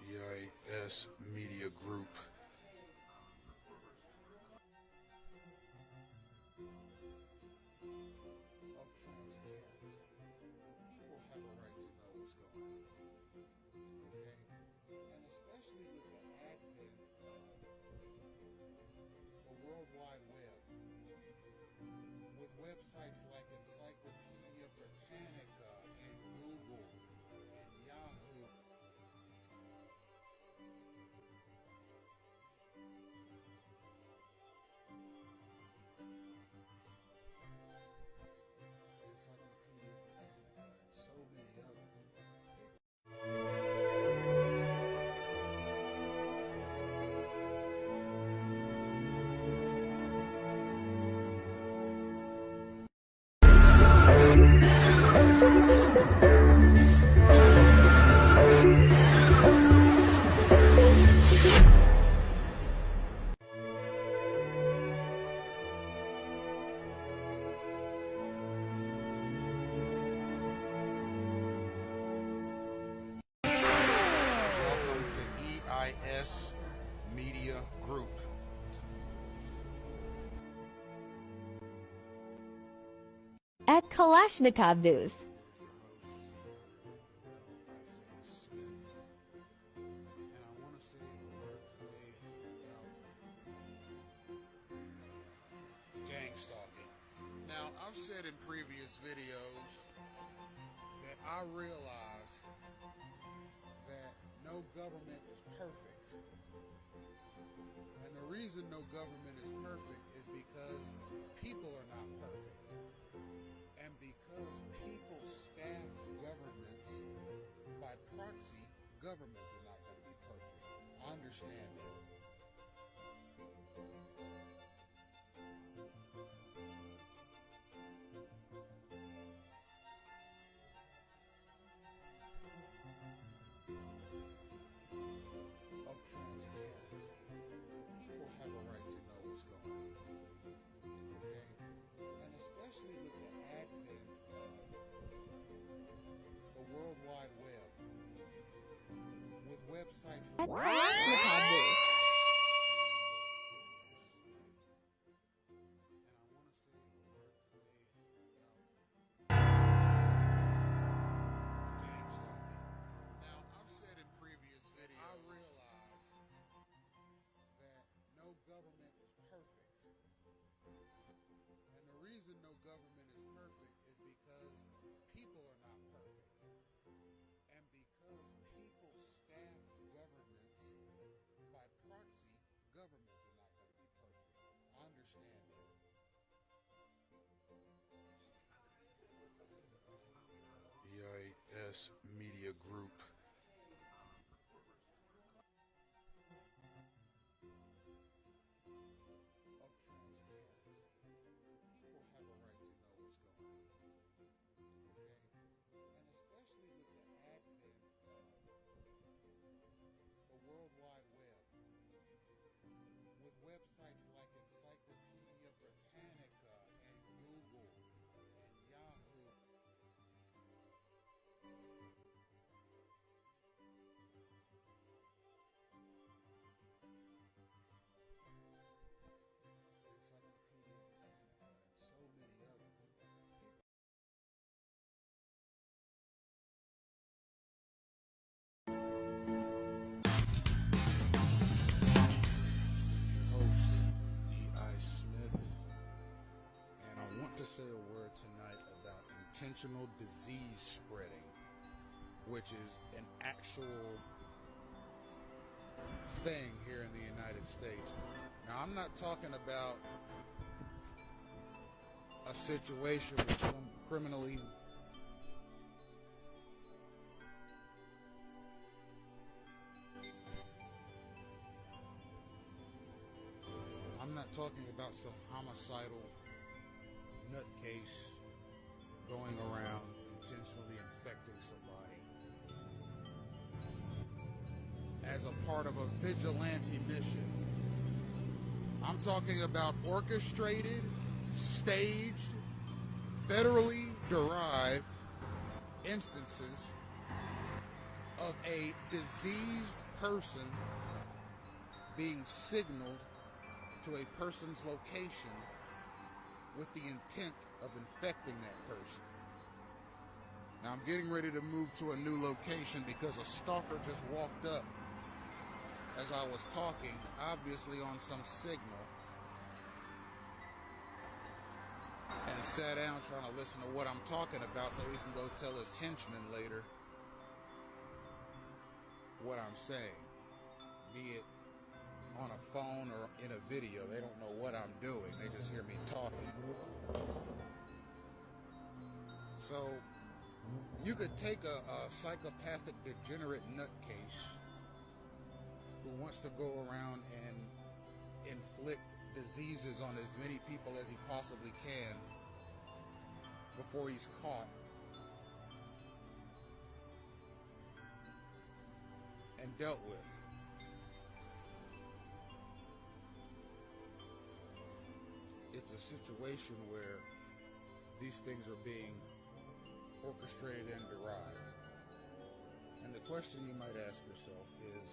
EIS Media Group. Of transparency. People have a right to know what's going on. Okay? And especially with the advent of the World Wide Web, with websites like Encyclopedia Britannica and Google and Yahoo. Encyclopedia Britannica and so many others. Welcome to EIS Media Group. At Kalashnikov News. Smith, and I want to say a word today about gang stalking. Now, I've said in previous videos that I realize that no government is perfect. And the reason no government is perfect is because people are not perfect. And because people staff governments by proxy, governments are not going to be perfect. I understand that. Of transparency. People have a right to know what's going on. Okay? And especially with the advent of the World Wide Web, with websites At like Kalashnikov News. Now, I've said in previous videos, I realize that no government is perfect. And the reason no government is perfect is because people are not perfect. And because people staff governments by proxy, governments are not going to be perfect. I understand that. EIS Media Group. Of transparency. People have a right to know what's going on. Okay? And especially with the advent of the World Wide Web, with websites like Encyclopedia Britannica and Google and Yahoo. Encyclopedia Britannica and so many others. Host E.I. Smith, and I want to say a word tonight about intentional disease spreading, which is an actual thing here in the United States. Now, I'm not talking about a situation with some criminally I'm not talking about some homicidal nutcase going around intentionally infecting somebody as a part of a vigilante mission. I'm talking about orchestrated, staged, federally derived instances of a diseased person being signaled to a person's location with the intent of infecting that person. Now I'm getting ready to move to a new location because a stalker just walked up as I was talking, obviously on some signal, and sat down trying to listen to what I'm talking about so he can go tell his henchmen later what I'm saying, be it on a phone or in a video. They don't know what I'm doing. They just hear me talking. So you could take a psychopathic degenerate nutcase who wants to go around and inflict diseases on as many people as he possibly can before he's caught, and dealt with. It's a situation where these things are being orchestrated and derived. And the question you might ask yourself is,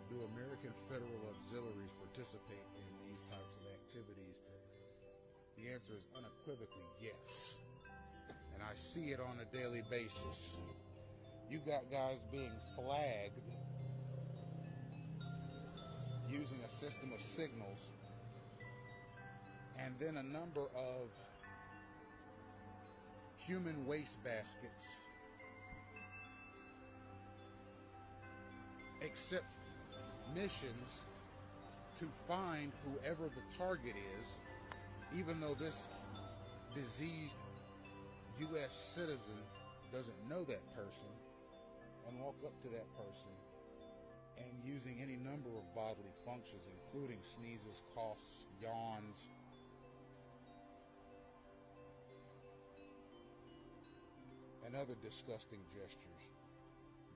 do American federal auxiliaries participate in these types of activities? The answer is unequivocally yes. And I see it on a daily basis. You got guys being flagged using a system of signals, and then a number of human waste baskets accept missions to find whoever the target is, even though this diseased U.S. citizen doesn't know that person, and walk up to that person and using any number of bodily functions, including sneezes, coughs, yawns, and other disgusting gestures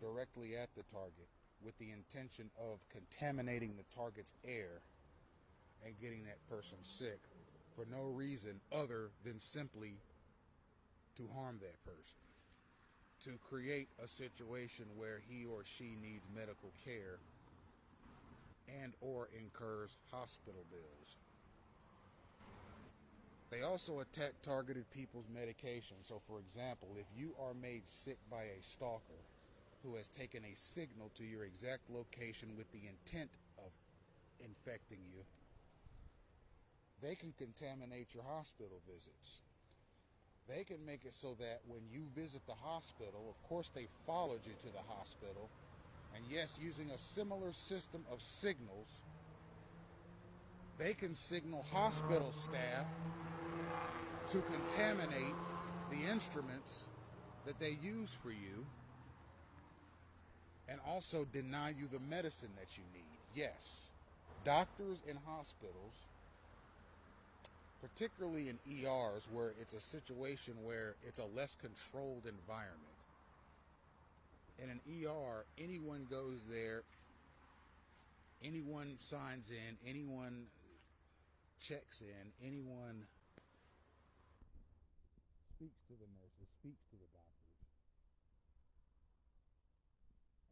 directly at the target with the intention of contaminating the target's air and getting that person sick for no reason other than simply to harm that person, to create a situation where he or she needs medical care and or incurs hospital bills. They also attack targeted people's medication. So for example, if you are made sick by a stalker who has taken a signal to your exact location with the intent of infecting you, they can contaminate your hospital visits. They can make it so that when you visit the hospital, of course they followed you to the hospital, and yes, using a similar system of signals, they can signal hospital staff to contaminate the instruments that they use for you, and also deny you the medicine that you need. Yes, doctors in hospitals, particularly in ERs where it's a situation where it's a less controlled environment. In an ER, anyone goes there, anyone signs in, anyone checks in, anyone speaks to the nurses, speaks to the doctors,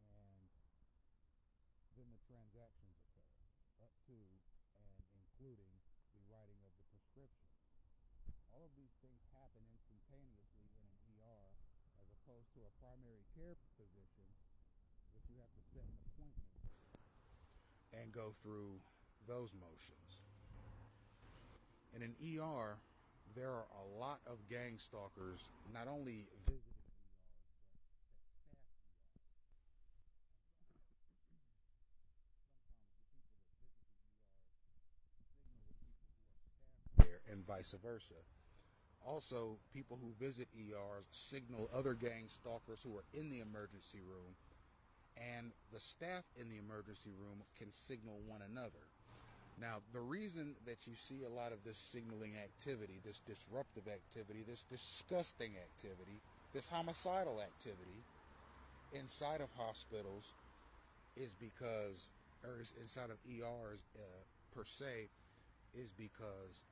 and then the transactions occur, up to and including the writing of the prescription. All of these things happen instantaneously in an ER, as opposed to a primary care physician, which you have to set an appointment and go through those motions. In an ER, there are a lot of gang stalkers not only visiting ERs, but that staff ERs. Sometimes the people that visit the ERs signal the people who are staffed there, and vice versa. Also, people who visit ERs signal other gang stalkers who are in the emergency room, and the staff in the emergency room can signal one another. Now, the reason that you see a lot of this signaling activity, this disruptive activity, this disgusting activity, this homicidal activity inside of hospitals is because, or inside of ERs per se, is because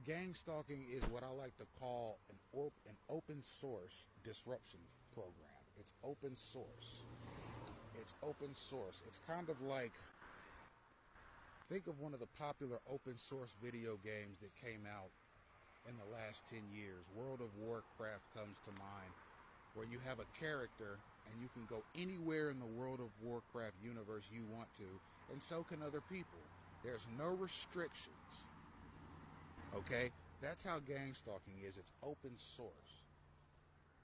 Gang stalking is what I like to call an open source disruption program. It's open source. It's open source. It's kind of like, think of one of the popular open source video games that came out in the last 10 years. World of Warcraft comes to mind, where you have a character and you can go anywhere in the World of Warcraft universe you want to, and so can other people. There's no restrictions. Okay? That's how gang stalking is. It's open source.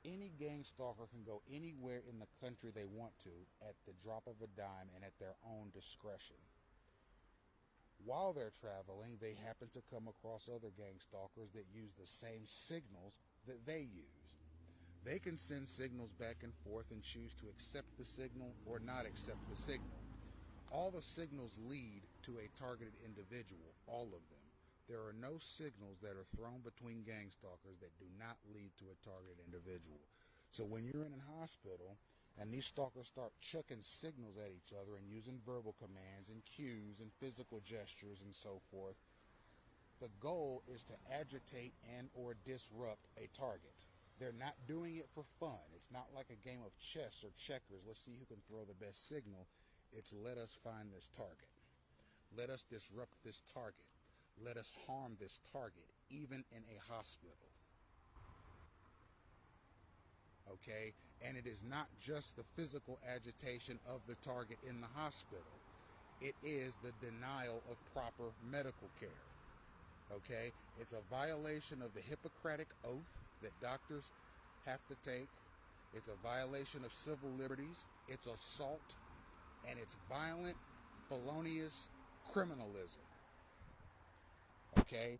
Any gang stalker can go anywhere in the country they want to at the drop of a dime and at their own discretion. While they're traveling, they happen to come across other gang stalkers that use the same signals that they use. They can send signals back and forth and choose to accept the signal or not accept the signal. All the signals lead to a targeted individual, all of them. There are no signals that are thrown between gang stalkers that do not lead to a targeted individual. So when you're in a hospital and these stalkers start chucking signals at each other and using verbal commands and cues and physical gestures and so forth, the goal is to agitate and or disrupt a target. They're not doing it for fun. It's not like a game of chess or checkers. Let's see who can throw the best signal. It's let us find this target. Let us disrupt this target. Let us harm this target, even in a hospital. Okay? And it is not just the physical agitation of the target in the hospital. It is the denial of proper medical care. Okay? It's a violation of the Hippocratic Oath that doctors have to take. It's a violation of civil liberties. It's assault. And it's violent, felonious criminalism. Okay?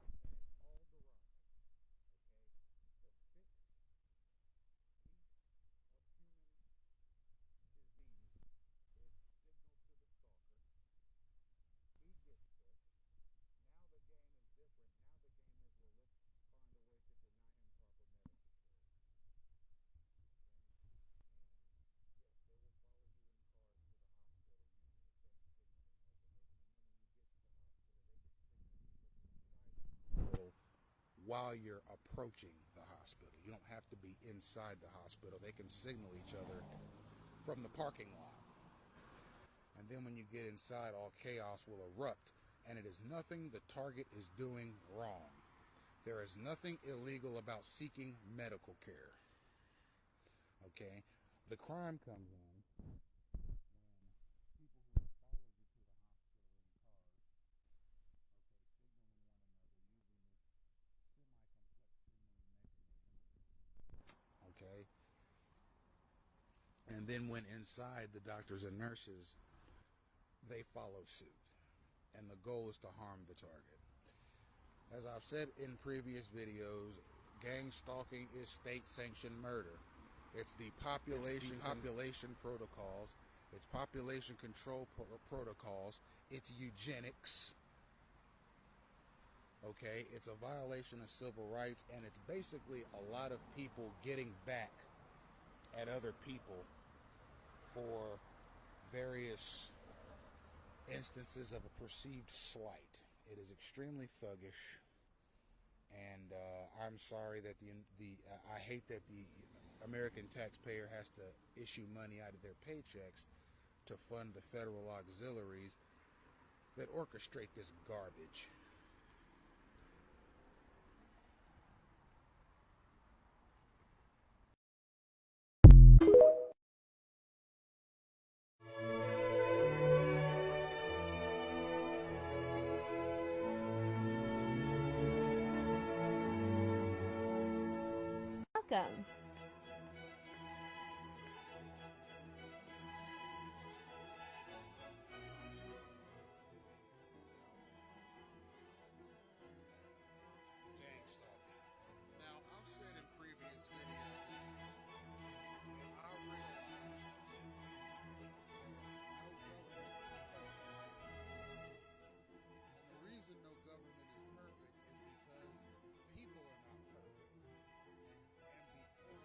While you're approaching the hospital. You don't have to be inside the hospital. They can signal each other from the parking lot. And then when you get inside, all chaos will erupt. And it is nothing the target is doing wrong. There is nothing illegal about seeking medical care. Okay? The crime comes in okay? And then when inside, the doctors and nurses, they follow suit. And the goal is to harm the target. As I've said in previous videos, gang stalking is state-sanctioned murder. It's the population protocols. It's population control protocols. It's eugenics. Okay, it's a violation of civil rights, and it's basically a lot of people getting back at other people for various instances of a perceived slight. It is extremely thuggish, and I'm sorry that I hate that the American taxpayer has to issue money out of their paychecks to fund the federal auxiliaries that orchestrate this garbage. Welcome. Gang stalking. Now, I've said in previous videos that I realize no government is perfect. And the reason no government is perfect is because people are not perfect. And because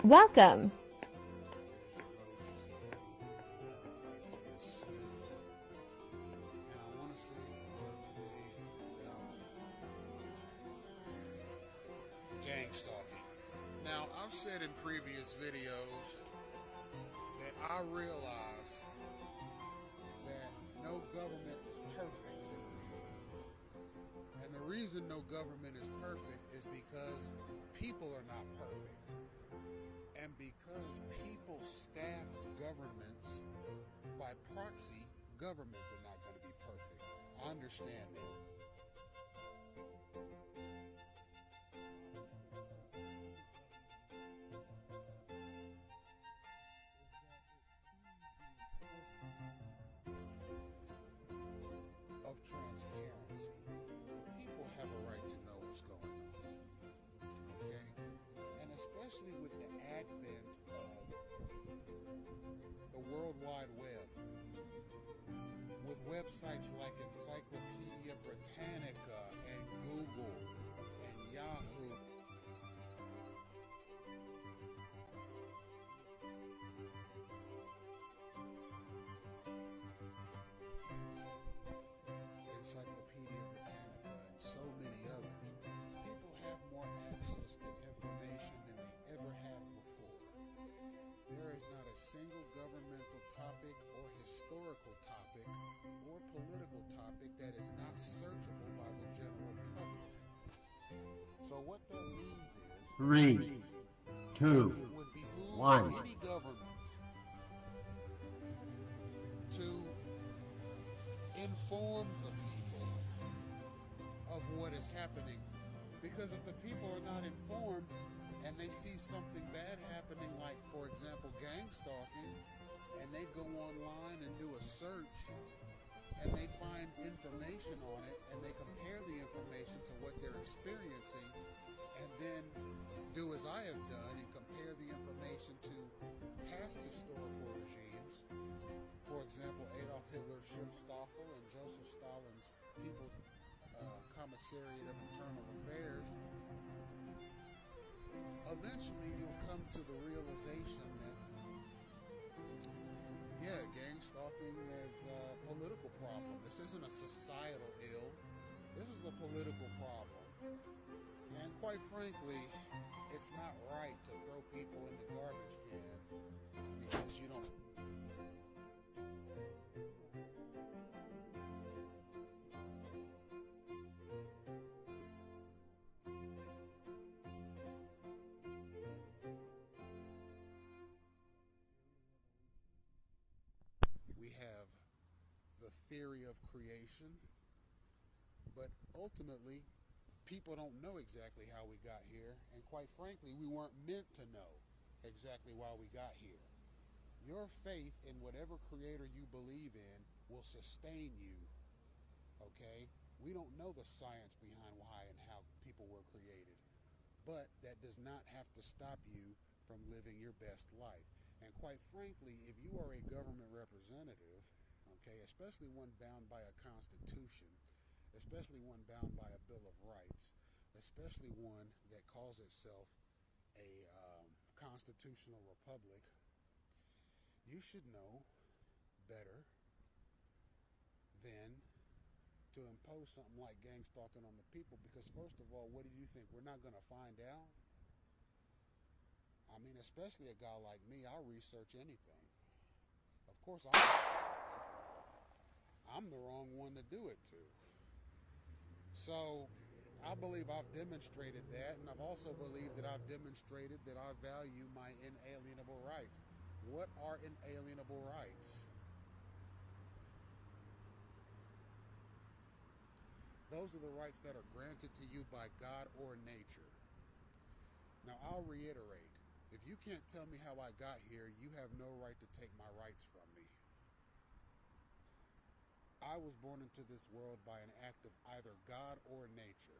Welcome. Gang stalking. Now, I've said in previous videos that I realize that no government is perfect. And the reason no government is perfect is because people are not perfect. And because people staff governments by proxy, governments are not going to be perfect. I understand that. Of transparency. The people have a right to know what's going on. Okay? And especially with the advent of the World Wide Web, with websites like Encyclopedia Britannica and Google and Yahoo. Encyclopedia Britannica and so many others. People have more access to information than they ever have before. There is not a single governmental topic or historical topic or political topic that is not searchable by the general public. So what that means is 3, 2, it would behoove 1. any government to inform the people of what is happening. Because if the people are not informed and they see something bad happening, like, for example, gang stalking, and they go online and do a search and they find information on it and they compare the information to what they're experiencing and then do as I have done and compare the information to past historical regimes. For example, Adolf Hitler's Schutzstaffel and Joseph Stalin's People's Commissariat of Internal Affairs. Eventually, you'll come to the realization that, yeah, gang stalking is a political problem. This isn't a societal ill. This is a political problem. And quite frankly, it's not right to throw people in the garbage can because you don't. We have the theory of creation, but ultimately, people don't know exactly how we got here, and quite frankly, we weren't meant to know exactly why we got here. Your faith in whatever creator you believe in will sustain you, okay? We don't know the science behind why and how people were created, but that does not have to stop you from living your best life. And quite frankly, if you are a government representative, okay, especially one bound by a constitution, especially one bound by a Bill of Rights, especially one that calls itself a constitutional republic, you should know better than to impose something like gang stalking on the people, because first of all, what do you think? We're not going to find out? I mean, especially a guy like me, I'll research anything. Of course, I'm the wrong one to do it to. So I believe I've demonstrated that, and I've also believed that I've demonstrated that I value my inalienable rights. What are inalienable rights? Those are the rights that are granted to you by God or nature. Now, I'll reiterate. If you can't tell me how I got here, you have no right to take my rights from me. I was born into this world by an act of either God or nature.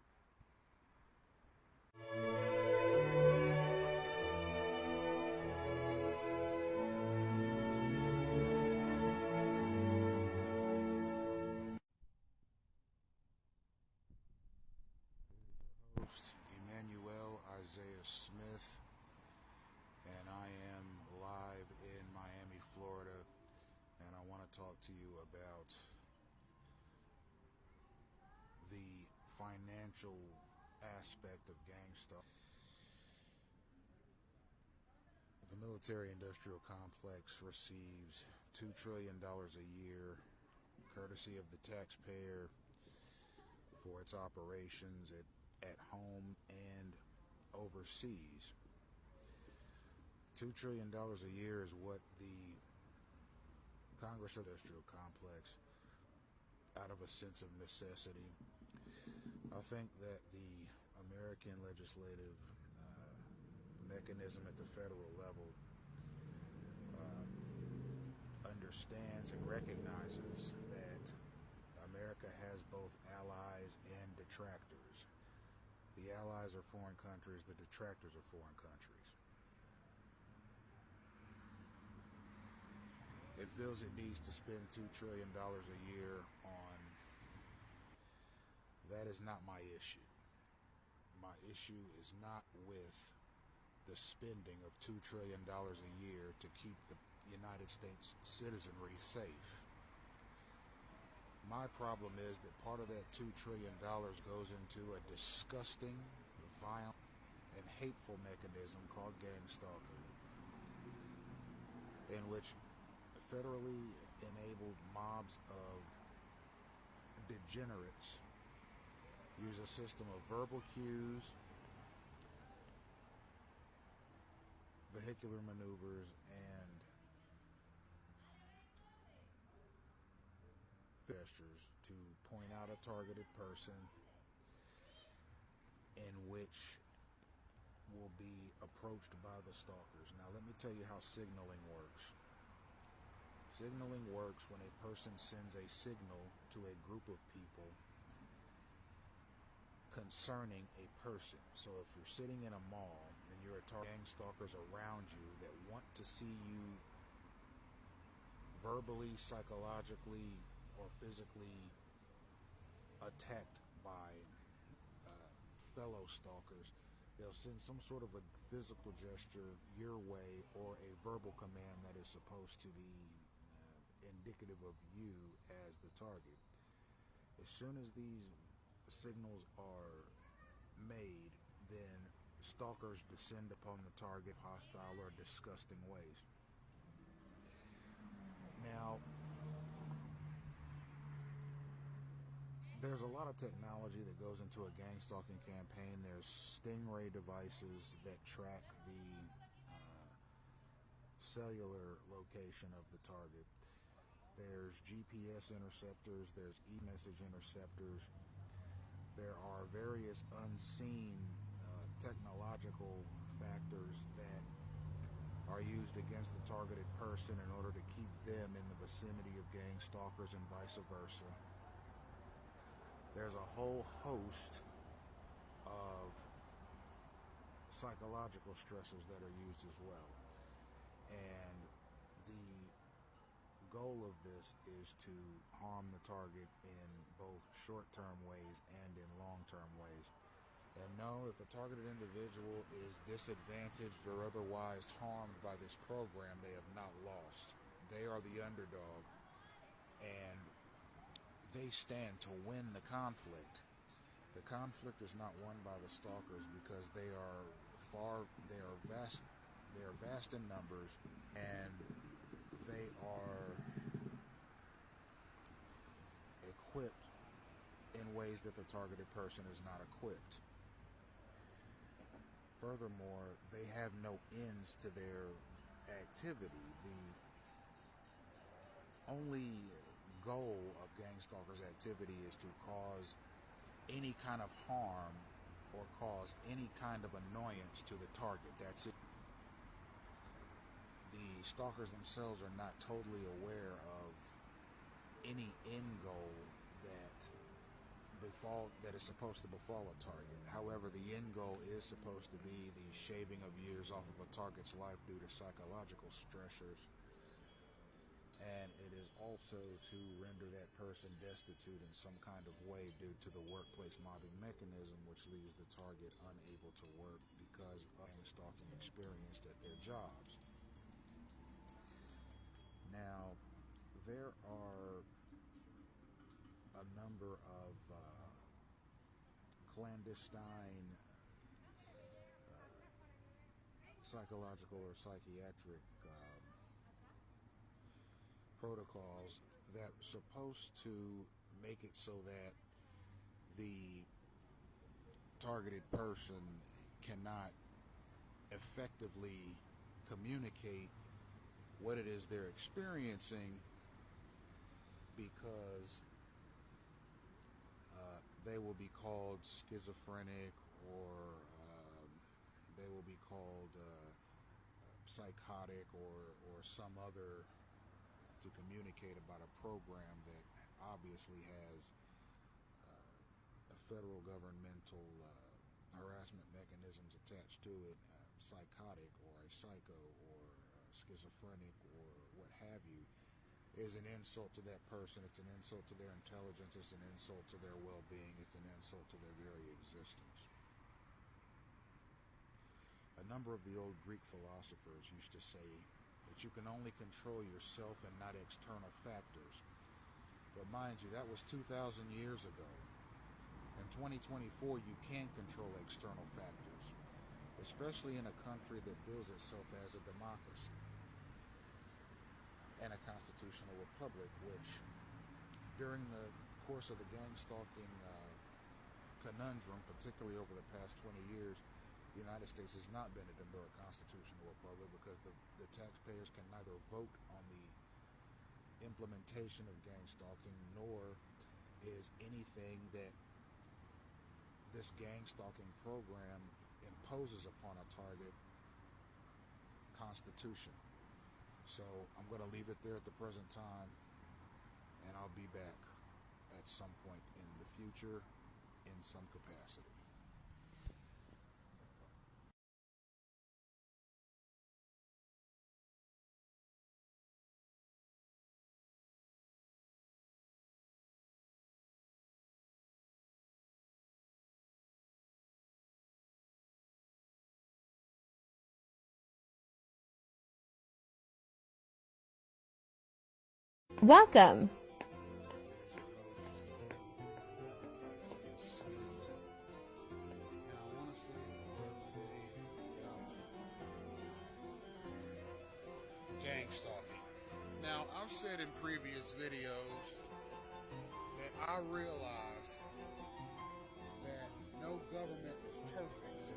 Host Emmanuel Isaiah Smith, and talk to you about the financial aspect of gang stalking. The military-industrial complex receives $2 trillion a year, courtesy of the taxpayer, for its operations at home and overseas. $2 trillion a year is what the Congress industrial complex, out of a sense of necessity. I think that the American legislative mechanism at the federal level understands and recognizes that America has both allies and detractors. The allies are foreign countries, the detractors are foreign countries. It feels it needs to spend $2 trillion a year on. That is not my issue. My issue is not with the spending of $2 trillion a year to keep the United States citizenry safe. My problem is that part of that $2 trillion goes into a disgusting, violent, and hateful mechanism called gang stalking, in which federally enabled mobs of degenerates use a system of verbal cues, vehicular maneuvers, and gestures to point out a targeted person, in which will be approached by the stalkers. Now let me tell you how signaling works. Signaling works when a person sends a signal to a group of people concerning a person. So if you're sitting in a mall and you're a gang stalkers around you that want to see you verbally, psychologically, or physically attacked by fellow stalkers, they'll send some sort of a physical gesture your way or a verbal command that is supposed to be indicative of you as the target. As soon as these signals are made, then stalkers descend upon the target hostile or disgusting ways. Now, there's a lot of technology that goes into a gang stalking campaign. There's Stingray devices that track the cellular location of the target. There's GPS interceptors, there's e-message interceptors. There are various unseen technological factors that are used against the targeted person in order to keep them in the vicinity of gang stalkers and vice versa. There's a whole host of psychological stressors that are used as well. And the goal of this is to harm the target in both short-term ways and in long-term ways. And no, if a targeted individual is disadvantaged or otherwise harmed by this program, they have not lost. They are the underdog, and they stand to win the conflict. The conflict is not won by the stalkers because they are vast in numbers, and they are equipped in ways that the targeted person is not equipped. Furthermore, they have no ends to their activity. The only goal of gang stalkers' activity is to cause any kind of harm or cause any kind of annoyance to the target. That's it. The stalkers themselves are not totally aware of any end goal that is supposed to befall a target. However, the end goal is supposed to be the shaving of years off of a target's life due to psychological stressors, and it is also to render that person destitute in some kind of way due to the workplace mobbing mechanism, which leaves the target unable to work because of stalking experienced at their jobs. Now, there are a number of clandestine psychological or psychiatric protocols that are supposed to make it so that the targeted person cannot effectively communicate what it is they're experiencing, because they will be called schizophrenic, or they will be called psychotic, or some other, to communicate about a program that obviously has a federal governmental harassment mechanisms attached to it. Psychotic, or a psycho, or schizophrenic, or what have you, is an insult to that person. It's an insult to their intelligence. It's an insult to their well-being. It's an insult to their very existence. A number of the old Greek philosophers used to say that you can only control yourself and not external factors. But mind you, that was 2,000 years ago. In 2024, you can control external factors, especially in a country that bills itself as a democracy and a constitutional republic, which during the course of the gang stalking conundrum, particularly over the past 20 years, the United States has not been a demure constitutional republic, because the taxpayers can neither vote on the implementation of gang stalking, nor is anything that this gang stalking program imposes upon a target constitutional. So I'm going to leave it there at the present time, and I'll be back at some point in the future in some capacity. Welcome. Gang stalking. Now, I've said in previous videos that I realize that no government is perfect.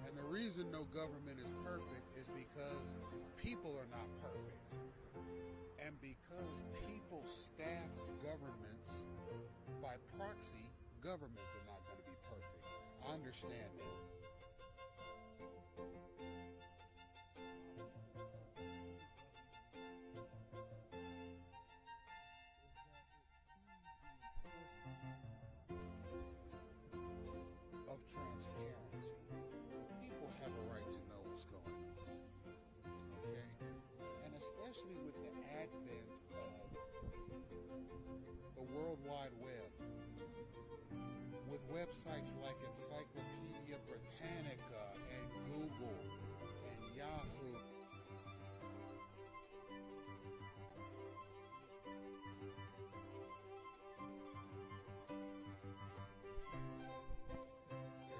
And the reason no government is perfect is because people are not perfect. And because people staff governments by proxy, governments are not going to be perfect. I understand that. Of transparency. The people have a right to know what's going on. Okay? And especially with the advent of the World Wide Web, with websites like Encyclopedia Britannica and Google and Yahoo,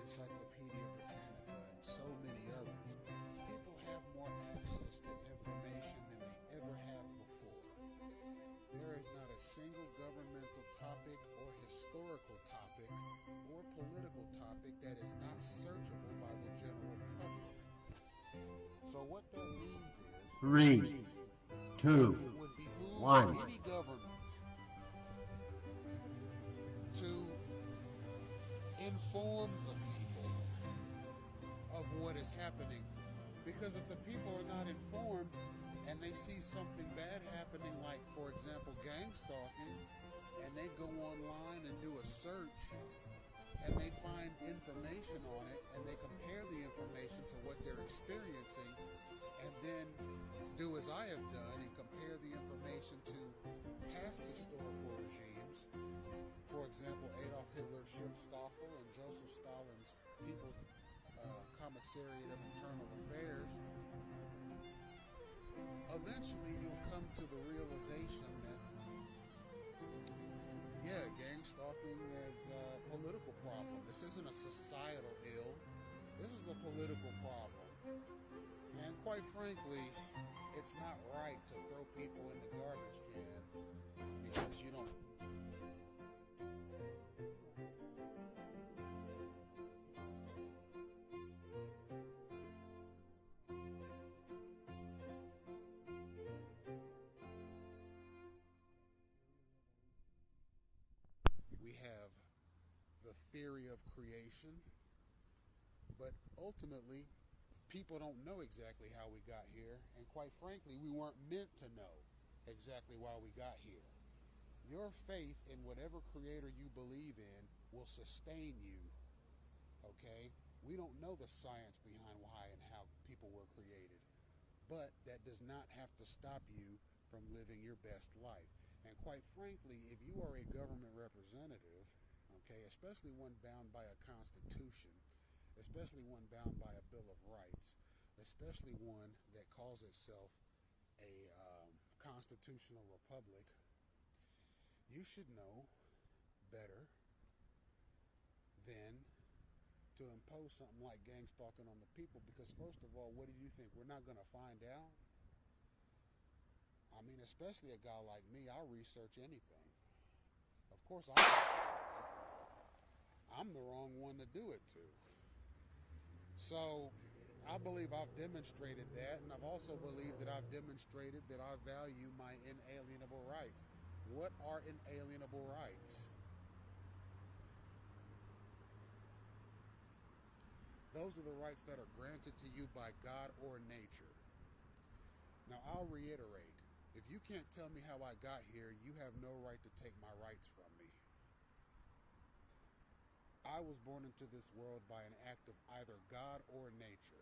Encyclopedia Britannica, and so many others, people have more access to information than they ever have before. There is not a single governmental topic or historical topic or political topic that is not searchable by the general public. So what that means is 3, 2, it would behoove 1. any government to inform the people of what is happening. Because if the people are not informed and they see something bad happening, like, for example, gang stalking, and they go online and do a search and they find information on it and they compare the information to what they're experiencing, and then do as I have done and compare the information to past historical regimes, for example, Adolf Hitler's Schutzstaffel and Joseph Stalin's People's Commissariat of Internal Affairs, eventually you'll come to the realization that, yeah, gang stalking is a political problem. This isn't a societal ill. This is a political problem. And quite frankly, it's not right to throw people in the garbage can because you don't. We have the theory of creation, but ultimately, people don't know exactly how we got here, and quite frankly, we weren't meant to know exactly why we got here. Your faith in whatever creator you believe in will sustain you, okay? We don't know the science behind why and how people were created, but that does not have to stop you from living your best life. And quite frankly, if you are a government representative, okay, especially one bound by a constitution, especially one bound by a Bill of Rights, especially one that calls itself a constitutional republic, you should know better than to impose something like gang stalking on the people, because first of all, what do you think? We're not going to find out? I mean, especially a guy like me, I'll research anything. Of course, I'm the wrong one to do it to. So I believe I've demonstrated that, and I've also believed that I've demonstrated that I value my inalienable rights. What are inalienable rights? Those are the rights that are granted to you by God or nature. Now, I'll reiterate. If you can't tell me how I got here, you have no right to take my rights from me. I was born into this world by an act of either God or nature.